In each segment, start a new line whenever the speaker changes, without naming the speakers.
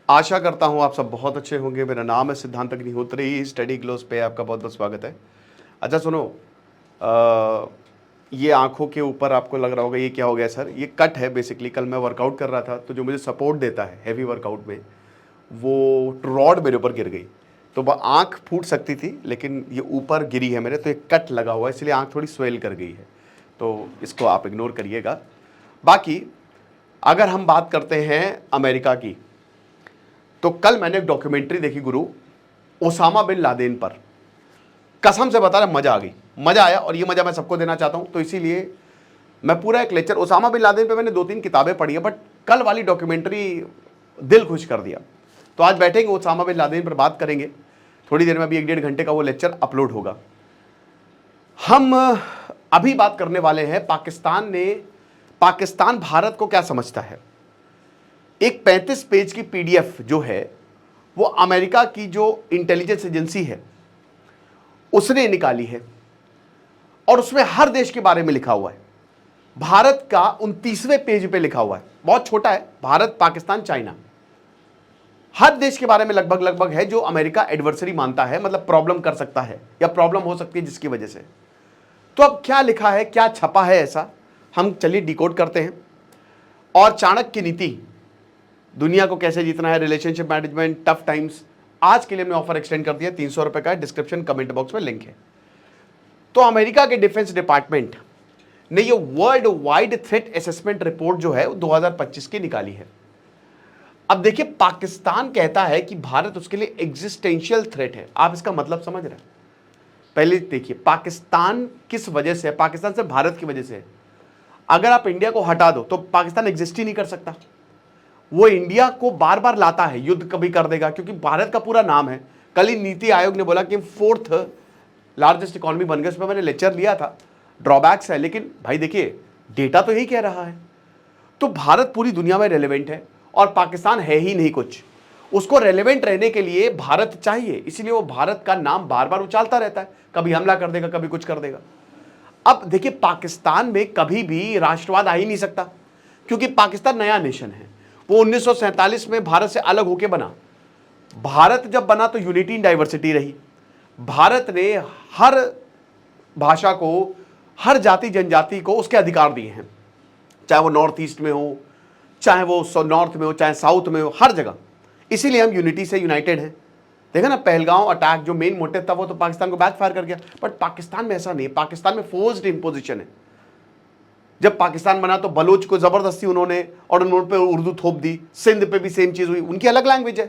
आशा करता हूँ आप सब बहुत अच्छे होंगे। मेरा नाम है सिद्धांत अग्निहोत्री, स्टडी ग्लोस पे आपका बहुत बहुत स्वागत है। अच्छा सुनो, ये आंखों के ऊपर आपको लग रहा होगा ये क्या हो गया सर, ये कट है बेसिकली। कल मैं वर्कआउट कर रहा था तो जो मुझे सपोर्ट देता है हैवी वर्कआउट में, वो रॉड मेरे ऊपर गिर गई, तो वह आंख फूट सकती थी, लेकिन ये ऊपर गिरी है मेरे, तो एक कट लगा हुआ है, इसलिए आंख थोड़ी स्वेल कर गई है, तो इसको आप इग्नोर करिएगा। बाकी अगर हम बात करते हैं अमेरिका की, तो कल मैंने एक डॉक्यूमेंट्री देखी गुरु, ओसामा बिन लादेन पर। कसम से बता रहा, मजा आ गई, मजा आया, और ये मजा मैं सबको देना चाहता हूं, तो इसीलिए मैं पूरा एक लेक्चर ओसामा बिन लादेन पे मैंने 2-3 किताबें पढ़ी है, बट कल वाली डॉक्यूमेंट्री दिल खुश कर दिया। तो आज बैठेंगे ओसामा बिन लादेन पर बात करेंगे, थोड़ी देर में, अभी 1-1.5 घंटे का वो लेक्चर अपलोड होगा। हम अभी बात करने वाले हैं पाकिस्तान भारत को क्या समझता है। एक 35 पेज की पीडीएफ जो है वो अमेरिका की जो इंटेलिजेंस एजेंसी है उसने निकाली है, और उसमें हर देश के बारे में लिखा हुआ है। भारत का 29वें पेज पे लिखा हुआ है, बहुत छोटा है, भारत, पाकिस्तान, चाइना, हर देश के बारे में लगभग है जो अमेरिका एडवर्सरी मानता है, मतलब प्रॉब्लम कर सकता है या प्रॉब्लम हो सकती है जिसकी वजह से। तो अब क्या लिखा है, क्या छपा है, ऐसा हम चलिए डिकोड करते हैं। और चाणक्य की नीति, दुनिया को कैसे जीतना है, रिलेशनशिप मैनेजमेंट, टफ टाइम्स, आज के लिए हमने ऑफर एक्सटेंड कर दिया, 300 रुपए का है, डिस्क्रिप्शन कमेंट बॉक्स में लिंक है। तो अमेरिका के डिफेंस डिपार्टमेंट ने ये world wide threat assessment report जो है 2025 की निकाली है। अब देखिए, पाकिस्तान कहता है कि भारत उसके लिए एग्जिस्टेंशियल थ्रेट है। आप इसका मतलब समझ रहे हैं? पहले देखिए, पाकिस्तान किस वजह से है? पाकिस्तान सिर्फ भारत की वजह से है। अगर आप इंडिया को हटा दो तो पाकिस्तान एग्जिस्ट ही नहीं कर सकता। वो इंडिया को बार बार लाता है, युद्ध कभी कर देगा, क्योंकि भारत का पूरा नाम है। कल ही नीति आयोग ने बोला कि 4th लार्जेस्ट इकोनॉमी बन गए, उसमें मैंने लेक्चर लिया था, ड्रॉबैक्स है, लेकिन भाई देखिए डेटा तो यही कह रहा है। तो भारत पूरी दुनिया में रेलेवेंट है, और पाकिस्तान है ही नहीं कुछ। उसको रेलेवेंट रहने के लिए भारत चाहिए, इसीलिए वो भारत का नाम बार बार उछालता रहता है, कभी हमला कर देगा, कभी कुछ कर देगा। अब देखिए, पाकिस्तान में कभी भी राष्ट्रवाद आ ही नहीं सकता, क्योंकि पाकिस्तान नया नेशन है। वो 1947 में भारत से अलग होकर बना। भारत जब बना तो यूनिटी इन डाइवर्सिटी रही। भारत ने हर भाषा को, हर जाति जनजाति को उसके अधिकार दिए हैं, चाहे वो नॉर्थ ईस्ट में हो, चाहे वो नॉर्थ में हो, चाहे साउथ में हो, हर जगह। इसीलिए हम यूनिटी से यूनाइटेड हैं। देखा ना, पहलगांव अटैक जो मेन मोटिव था वो तो पाकिस्तान को बैकफायर कर गया, बट पाकिस्तान में ऐसा नहीं। पाकिस्तान में फोर्स्ड इम्पोजिशन है। जब पाकिस्तान बना तो बलोच को जबरदस्ती उन्होंने पे उर्दू थोप दी, सिंध पे भी सेम चीज हुई, उनकी अलग लैंग्वेज है।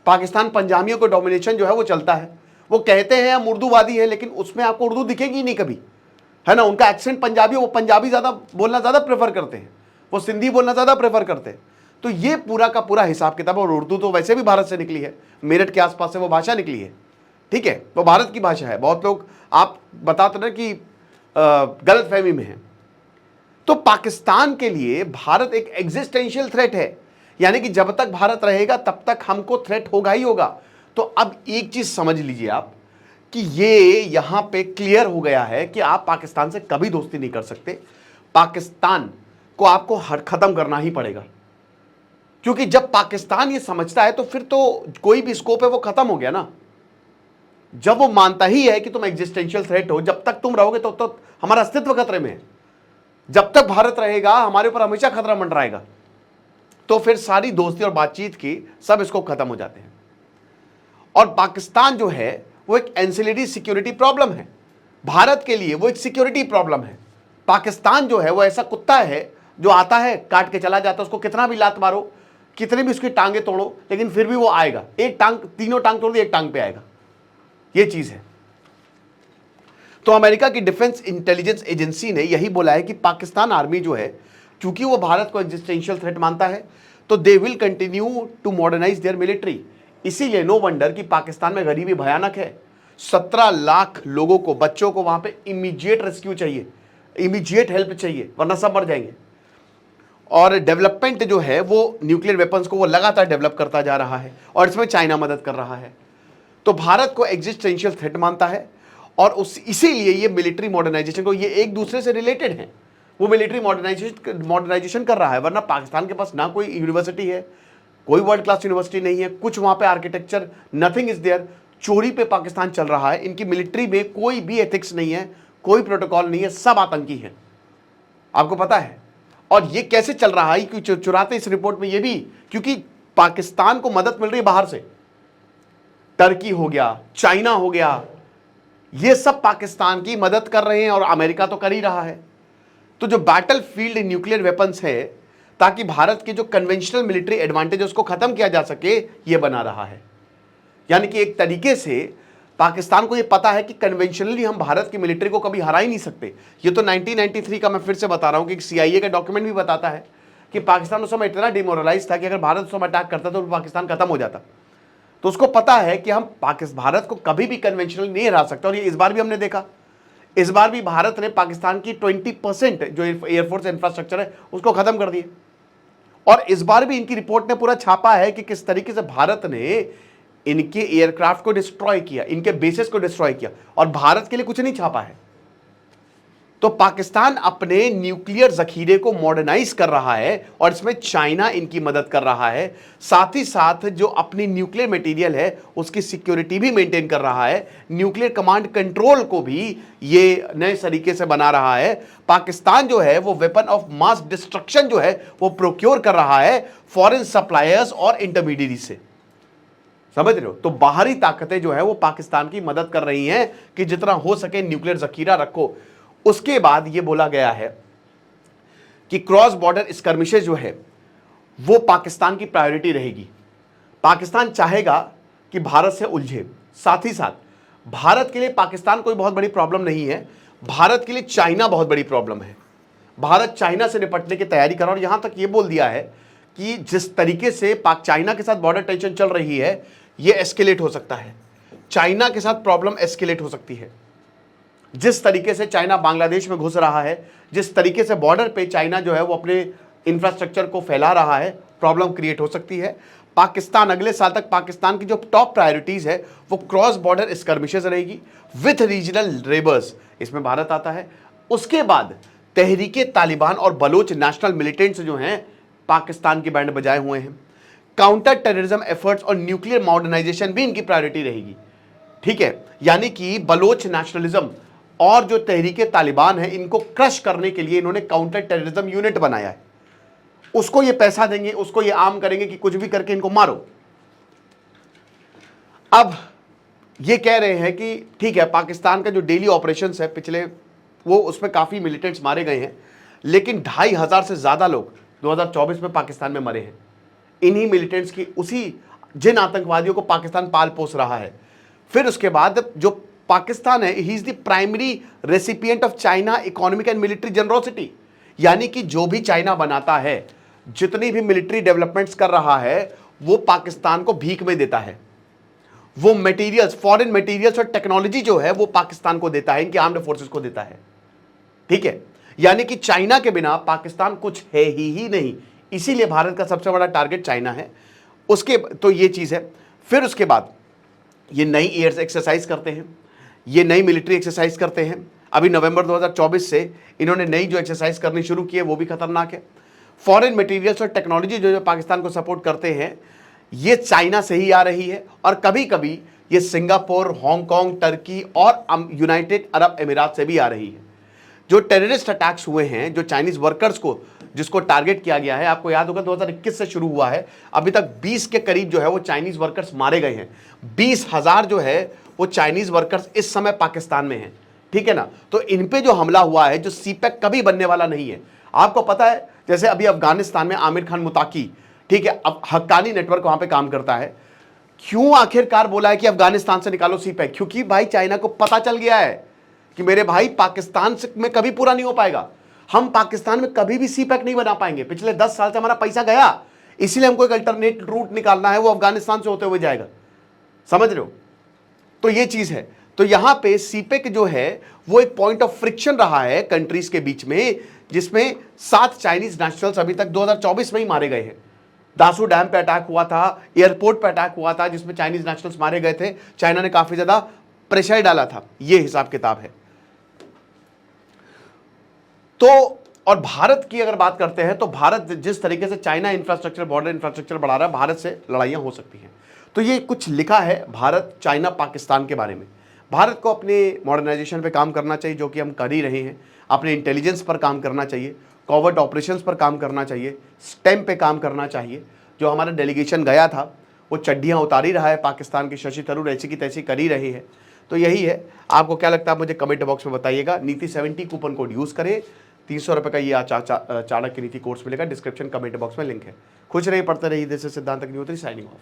पाकिस्तान पंजाबियों को डोमिनेशन जो है वो चलता है। वो कहते हैं हम उर्दूवादी है, लेकिन उसमें आपको उर्दू दिखेगी नहीं कभी, है ना। उनका एक्सेंट पंजाबी, वो पंजाबी ज्यादा बोलना ज्यादा प्रेफर करते हैं, वो सिंधी बोलना ज्यादा प्रेफर करते हैं। तो ये पूरा का पूरा हिसाब किताब। और उर्दू तो वैसे भी भारत से निकली है, मेरठ के आसपास से वो भाषा निकली है, ठीक है, वो भारत की भाषा है। बहुत लोग आप बताते ना कि गलत फहमी में है। तो पाकिस्तान के लिए भारत एक एग्जिस्टेंशियल थ्रेट है, यानी कि जब तक भारत रहेगा तब तक हमको थ्रेट होगा ही होगा। तो अब एक चीज समझ लीजिए आप, कि ये यहां पे क्लियर हो गया है कि आप पाकिस्तान से कभी दोस्ती नहीं कर सकते। पाकिस्तान को आपको खत्म करना ही पड़ेगा, क्योंकि जब पाकिस्तान ये समझता है तो फिर तो कोई भी स्कोप है वो खत्म हो गया ना। जब वो मानता ही है कि तुम एग्जिस्टेंशियल थ्रेट हो, जब तक तुम रहोगे तो हमारा अस्तित्व खतरे में है। जब तक भारत रहेगा हमारे ऊपर हमेशा खतरा मंडराएगा। तो फिर सारी दोस्ती और बातचीत की सब इसको खत्म हो जाते हैं। और पाकिस्तान जो है वो एक एंसिलरी सिक्योरिटी प्रॉब्लम है, भारत के लिए वो एक सिक्योरिटी प्रॉब्लम है। पाकिस्तान जो है वो ऐसा कुत्ता है जो आता है, काट के चला जाता है, उसको कितना भी लात मारो, कितनी भी उसकी टांगे तोड़ो, लेकिन फिर भी वो आएगा। एक टांग, तीनों टांग तोड़ दी, एक टांग पे आएगा, ये चीज है। तो अमेरिका की डिफेंस इंटेलिजेंस एजेंसी ने यही बोला है कि पाकिस्तान आर्मी जो है, क्योंकि वो भारत को एग्जिस्टेंशियल थ्रेट मानता है, तो they will continue to modernize their military. इसीलिए नो वंडर कि पाकिस्तान में गरीबी भयानक है। 17 लाख लोगों को, बच्चों को वहां पे इमीडिएट रेस्क्यू चाहिए, इमीडिएट हेल्प चाहिए, वरना सब मर जाएंगे। और डेवलपमेंट जो है वो न्यूक्लियर वेपन्स को वो लगातार डेवलप करता जा रहा है, और इसमें चाइना मदद कर रहा है। तो भारत को एग्जिस्टेंशियल थ्रेट मानता है, और इसीलिए ये मिलिट्री मॉडर्नाइजेशन को, ये एक दूसरे से रिलेटेड है। वो मिलिट्री मॉडर्नाइजेशन कर रहा है, वरना पाकिस्तान के पास ना कोई यूनिवर्सिटी है, कोई वर्ल्ड क्लास यूनिवर्सिटी नहीं है, कुछ वहां पे आर्किटेक्चर नथिंग इज देयर। चोरी पे पाकिस्तान चल रहा है, इनकी मिलिट्री में कोई भी एथिक्स नहीं है, कोई प्रोटोकॉल नहीं है, सब आतंकी है, आपको पता है। और ये कैसे चल रहा है क्योंकि चुराते इस रिपोर्ट में ये भी, क्योंकि पाकिस्तान को मदद मिल रही है बाहर से, टर्की हो गया, चाइना हो गया, ये सब पाकिस्तान की मदद कर रहे हैं और अमेरिका तो कर ही रहा है। तो जो बैटल फील्ड न्यूक्लियर वेपन्स है, ताकि भारत के जो कन्वेंशनल मिलिट्री एडवांटेज उसको खत्म किया जा सके, ये बना रहा है। यानी कि एक तरीके से पाकिस्तान को ये पता है कि कन्वेंशनली हम भारत की मिलिट्री को कभी हरा ही नहीं सकते। ये तो 1993 का मैं फिर से बता रहा हूं कि CIA का डॉक्यूमेंट भी बताता है कि पाकिस्तान उस समय इतना डिमोरलाइज था कि अगर भारत उस समय अटैक करता तो पाकिस्तान खत्म हो जाता। तो उसको पता है कि हम भारत को कभी भी कन्वेंशनली नहीं हरा सकते। और ये इस बार भी हमने देखा, इस बार भी भारत ने पाकिस्तान की 20% जो एयरफोर्स इंफ्रास्ट्रक्चर है उसको खत्म कर दिया। और इस बार भी इनकी रिपोर्ट ने पूरा छापा है कि किस तरीके से भारत ने इनके एयरक्राफ्ट को डिस्ट्रॉय किया, इनके बेसेस को डिस्ट्रॉय किया, और भारत के लिए कुछ नहीं छापा है। तो पाकिस्तान अपने न्यूक्लियर जखीरे को मॉडर्नाइज कर रहा है और इसमें चाइना इनकी मदद कर रहा है। साथ ही साथ जो अपनी न्यूक्लियर मटेरियल है उसकी सिक्योरिटी भी मेंटेन कर रहा है, न्यूक्लियर कमांड कंट्रोल को भी ये नए तरीके से बना रहा है। पाकिस्तान जो है वो वेपन ऑफ मास डिस्ट्रक्शन जो है वो प्रोक्योर कर रहा है फॉरेन सप्लायर्स और इंटरमीडियरी से, समझ रहे हो। तो बाहरी ताकतें जो है वो पाकिस्तान की मदद कर रही हैं कि जितना हो सके न्यूक्लियर जखीरा रखो। उसके बाद ये बोला गया है कि क्रॉस बॉर्डर स्कर्मिशेस जो है वो पाकिस्तान की प्रायोरिटी रहेगी। पाकिस्तान चाहेगा कि भारत से उलझे। साथ ही साथ भारत के लिए पाकिस्तान कोई बहुत बड़ी प्रॉब्लम नहीं है, भारत के लिए चाइना बहुत बड़ी प्रॉब्लम है। भारत चाइना से निपटने की तैयारी कर रहा है। और यहां तक ये बोल दिया है कि जिस तरीके से पाक चाइना के साथ बॉर्डर टेंशन चल रही है ये एस्केलेट हो सकता है, चाइना के साथ प्रॉब्लम एस्केलेट हो सकती है। जिस तरीके से चाइना बांग्लादेश में घुस रहा है, जिस तरीके से बॉर्डर पे चाइना जो है वो अपने इंफ्रास्ट्रक्चर को फैला रहा है, प्रॉब्लम क्रिएट हो सकती है। पाकिस्तान अगले साल तक पाकिस्तान की जो टॉप प्रायोरिटीज है वो क्रॉस बॉर्डर स्कर्मिशेस रहेगी विथ रीजनल रेबर्स, इसमें भारत आता है। उसके बाद तहरीके तालिबान और बलोच नेशनल मिलिटेंट्स जो हैं पाकिस्तान की बैंड बजाए हुए हैं। काउंटर टेररिज्म एफर्ट्स और न्यूक्लियर मॉडर्नाइजेशन भी इनकी प्रायोरिटी रहेगी, ठीक है। यानी कि बलोच नेशनलिज्म और जो तहरीके तालिबान है इनको क्रश करने के लिए इन्होंने काउंटर टेररिज्म यूनिट बनाया है। उसको ये पैसा देंगे, उसको ये आम करेंगे कि कुछ भी करके इनको मारो। अब ये कह रहे हैं कि ठीक है पाकिस्तान का जो डेली ऑपरेशंस है पिछले वो उसमें काफी मिलिटेंट्स मारे गए हैं, लेकिन 2500 से ज्यादा लोग 2024 में पाकिस्तान में मरे हैं। इन्हीं मिलिटेंट्स की उसी जिन आतंकवादियों को पाकिस्तान पाल पोस रहा है। फिर उसके बाद जो पाकिस्तान है he is the primary recipient of China economic and military generosity. यानी कि जो भी चाइना बनाता है, जितनी भी मिलिट्री डेवलपमेंट्स कर रहा है वो पाकिस्तान को भीख में देता है। वो मटेरियल्स, फॉरेन मटेरियल्स और टेक्नोलॉजी जो है वो पाकिस्तान को देता है, इनकी आर्म्ड फोर्सेस को देता है, ठीक है। यानी कि चाइना के बिना पाकिस्तान कुछ है ही नहीं। इसीलिए भारत का सबसे बड़ा टारगेट चाइना है। उसके तो ये चीज है। फिर उसके बाद ये नई एयर एक्सरसाइज करते हैं, ये नई मिलिट्री एक्सरसाइज करते हैं। अभी नवंबर 2024 से इन्होंने नई जो एक्सरसाइज करनी शुरू की है वो भी खतरनाक है। फॉरेन मटेरियल्स और टेक्नोलॉजी जो पाकिस्तान को सपोर्ट करते हैं ये चाइना से ही आ रही है, और कभी कभी ये सिंगापुर, हांगकांग, टर्की और यूनाइटेड अरब अमीरात से भी आ रही है। जो टेररिस्ट अटैक्स हुए हैं, जो चाइनीज वर्कर्स को जिसको टारगेट किया गया है, आपको याद होगा 2021 से शुरू हुआ है, अभी तक 20 के करीब जो है वो चाइनीज वर्कर्स मारे गए हैं। 20,000 जो है वो चाइनीज वर्कर्स इस समय पाकिस्तान में हैं, ठीक है ना। तो इन पे जो हमला हुआ है, जो सीपैक कभी बनने वाला नहीं है। आपको पता है जैसे अभी अफगानिस्तान में आमिर खान मुताकी, ठीक है, अब हक्कानी नेटवर्क वहां पे काम करता है। क्यों आखिरकार बोला है कि अफगानिस्तान से निकालो सीपैक? क्योंकि भाई चाइना को पता चल गया है कि मेरे भाई पाकिस्तान में कभी पूरा नहीं हो पाएगा, हम पाकिस्तान में कभी भी सीपैक नहीं बना पाएंगे। पिछले 10 साल से हमारा पैसा गया, इसीलिए हमको एक अल्टरनेट रूट निकालना है, वो अफगानिस्तान से होते हुए जाएगा, समझ रहे हो। तो ये चीज है। तो यहां पे सीपेक जो है वो एक पॉइंट ऑफ फ्रिक्शन रहा है कंट्रीज के बीच में, जिसमें 7 चाइनीज नेशनल्स अभी तक 2024 में ही मारे गए हैं। दासू डैम पे अटैक हुआ था, एयरपोर्ट पे अटैक हुआ था जिसमें चाइनीज नेशनल्स मारे गए थे। चाइना ने काफी ज्यादा प्रेशर डाला था, ये हिसाब किताब है। तो और भारत की अगर बात करते हैं तो भारत जिस तरीके से चाइना इंफ्रास्ट्रक्चर, बॉर्डर इंफ्रास्ट्रक्चर बढ़ा रहा है, भारत से लड़ाइयां हो सकती हैं। तो ये कुछ लिखा है भारत, चाइना, पाकिस्तान के बारे में। भारत को अपने मॉडर्नाइजेशन पे काम करना चाहिए, जो कि हम कर ही रहे हैं। अपने इंटेलिजेंस पर काम करना चाहिए, कॉवर्ट ऑपरेशंस पर काम करना चाहिए, स्टेम पे काम करना चाहिए। जो हमारा डेलीगेशन गया था वो चड्डियाँ उतार ही रहा है, पाकिस्तान के शशि थरूर ऐसी की तैसी कर ही रहे हैं। तो यही है, आपको क्या लगता है मुझे कमेंट बॉक्स में बताइएगा। नीति 70 कूपन कोड यूज़ करें, 300 रुपये का ये चाणक्य नीति कोर्स मिलेगा, डिस्क्रिप्शन कमेंट बॉक्स में लिंक है। खुश रहिए, पढ़ते रहिए। दिस इज सिद्धांत अग्निहोत्री साइनिंग ऑफ।